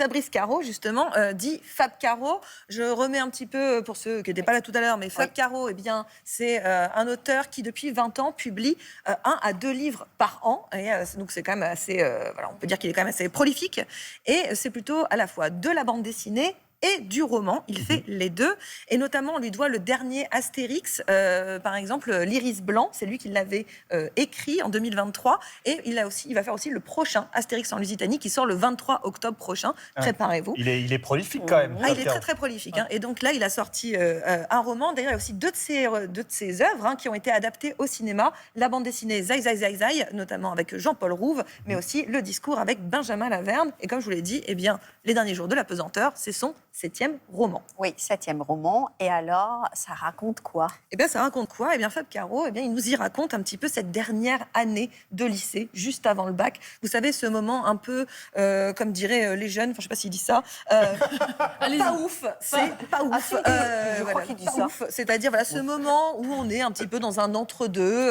Fabrice Caro, justement, dit Fab Caro. Je remets un petit peu, pour ceux qui n'étaient pas là tout à l'heure, mais Fab Caro, eh bien, c'est un auteur qui, depuis 20 ans, publie 1 à 2 livres par an. Et, donc, c'est quand même assez... voilà, on peut dire qu'il est quand même assez prolifique. Et c'est plutôt à la fois de la bande dessinée et du roman. Il fait les deux. Et notamment, on lui doit le dernier Astérix, par exemple, l'Iris Blanc. C'est lui qui l'avait écrit en 2023. Et il va faire aussi le prochain Astérix en Lusitanie qui sort le 23 octobre prochain. Préparez-vous. Il est prolifique quand même. Il est très très prolifique. Hein. Et donc là, il a sorti un roman. D'ailleurs, il y a aussi deux de ses œuvres qui ont été adaptées au cinéma. La bande dessinée Zai Zai Zai Zai, notamment avec Jean-Paul Rouve, mais aussi le discours avec Benjamin Laverne. Et comme je vous l'ai dit, eh bien, Les Derniers Jours de la Pesanteur, c'est son 7e roman. Oui, 7e roman. Et alors, ça raconte quoi? Eh bien, ça raconte quoi? Eh bien, Fab Caro, eh bien, il nous y raconte un petit peu cette dernière année de lycée, juste avant le bac. Vous savez, ce moment un peu, comme diraient les jeunes, enfin, je ne sais pas s'il dit ça, pas ouf, c'est pas ouf. Je crois qu'il dit ça. C'est-à-dire, voilà, ce moment où on est un petit peu dans un entre-deux,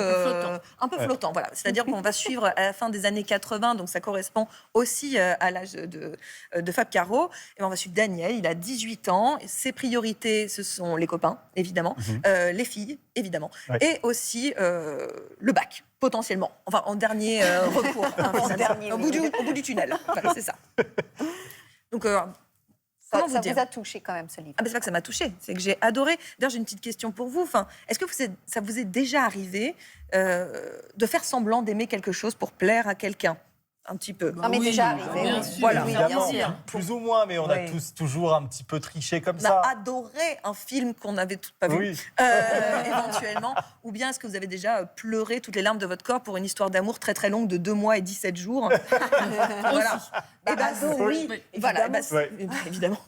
un peu flottant. Voilà. C'est-à-dire qu'on va suivre à la fin des années 80, donc ça correspond aussi à l'âge de Fab Caro. Et on va suivre Daniel, il a 18 ans. Ses priorités, ce sont les copains, évidemment, les filles, évidemment, et aussi le bac, potentiellement. Enfin, en dernier recours. Au bout du tunnel. Voilà, c'est ça. Donc, ça vous a touché quand même, ce livre? Ah, c'est pas que ça m'a touché, c'est que j'ai adoré. D'ailleurs, j'ai une petite question pour vous. Enfin, est-ce que ça vous est déjà arrivé de faire semblant d'aimer quelque chose pour plaire à quelqu'un? Un petit peu. Ça m'est déjà arrivé. Bien sûr, voilà. bien sûr. Plus ou moins, mais on a tous toujours un petit peu triché comme ça. On a adoré un film qu'on n'avait pas vu, éventuellement. Ou bien est-ce que vous avez déjà pleuré toutes les larmes de votre corps pour une histoire d'amour très très longue de 2 mois et 17 jours? Voilà. Et oui. Voilà. Évidemment.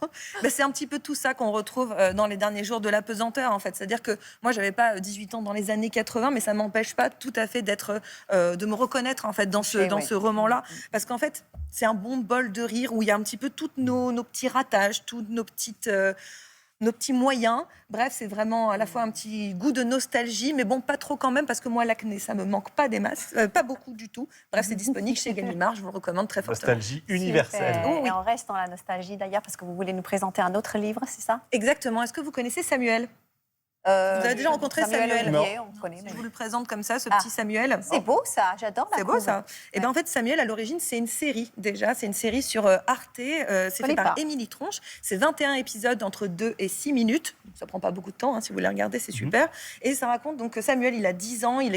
C'est un petit peu tout ça qu'on retrouve dans Les Derniers Jours de la Pesanteur, en fait. C'est-à-dire que moi, j'avais pas 18 ans dans les années 80, mais ça m'empêche pas tout à fait de me reconnaître en fait dans ce roman-là. Parce qu'en fait, c'est un bon bol de rire où il y a un petit peu tous nos petits ratages, tous nos petits moyens. Bref, c'est vraiment à la fois un petit goût de nostalgie, mais bon, pas trop quand même, parce que moi, l'acné, ça me manque pas des masses, pas beaucoup du tout. Bref, c'est disponible chez Gallimard, je vous le recommande très fortement. Nostalgie universelle. Et on reste dans la nostalgie d'ailleurs, parce que vous voulez nous présenter un autre livre, c'est ça? Exactement. Est-ce que vous connaissez Samuel? Vous avez déjà rencontré Samuel? Olivier, on connaît. Je vous le présente comme ça, ce petit Samuel. C'est beau ça, j'adore la C'est beau ça. Et bien en fait, Samuel, à l'origine, c'est une série déjà. C'est une série sur Arte. C'est fait par Émilie Tronche. C'est 21 épisodes entre 2 et 6 minutes. Ça prend pas beaucoup de temps. Si vous voulez regarder, c'est super. Et ça raconte donc Samuel, il a 10 ans. Il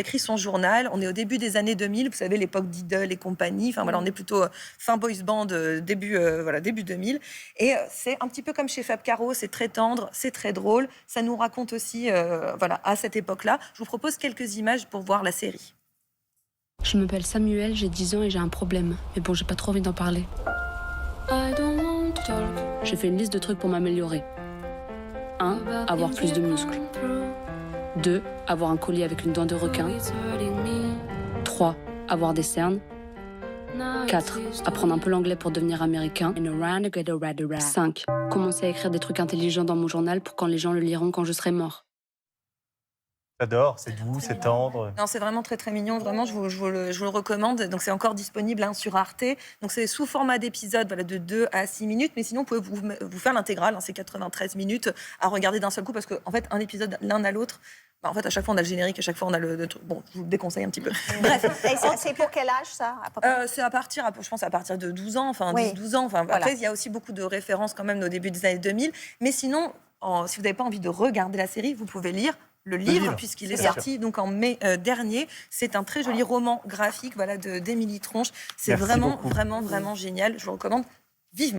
écrit son journal. On est au début des années 2000. Vous savez, l'époque d'Idol et compagnie. Enfin voilà, on est plutôt fin boys band, début 2000. Et c'est un petit peu comme chez Fab Caro. C'est très tendre, c'est très drôle. Ça nous raconte aussi, à cette époque-là. Je vous propose quelques images pour voir la série. Je m'appelle Samuel, j'ai 10 ans et j'ai un problème. Mais bon, j'ai pas trop envie d'en parler. J'ai fait une liste de trucs pour m'améliorer. 1. Avoir plus de muscles. 2. Avoir un collier avec une dent de requin. 3. Avoir des cernes. 4. Apprendre un peu l'anglais pour devenir américain. 5. Commencer à écrire des trucs intelligents dans mon journal pour quand les gens le liront quand je serai mort. J'adore, c'est doux, c'est tendre. Non, c'est vraiment très très mignon, vraiment, je vous le recommande. Donc c'est encore disponible sur Arte. Donc c'est sous format d'épisode, de 2 à 6 minutes, mais sinon vous pouvez vous faire l'intégrale, c'est 93 minutes à regarder d'un seul coup, parce qu'en fait, un épisode l'un à l'autre, en fait, à chaque fois on a le générique, à chaque fois on a le truc. Bon, je vous le déconseille un petit peu. Bref. Et c'est pour quel âge ça? C'est à partir de 12 ans, enfin 10-12 ans. Voilà. Après, il y a aussi beaucoup de références quand même au début des années 2000. Mais sinon, si vous n'avez pas envie de regarder la série, vous pouvez lire le livre, puisqu'il est sorti donc en mai dernier. C'est un très joli roman graphique d'Émilie Tronche. C'est vraiment, vraiment, vraiment génial. Je vous recommande vivement.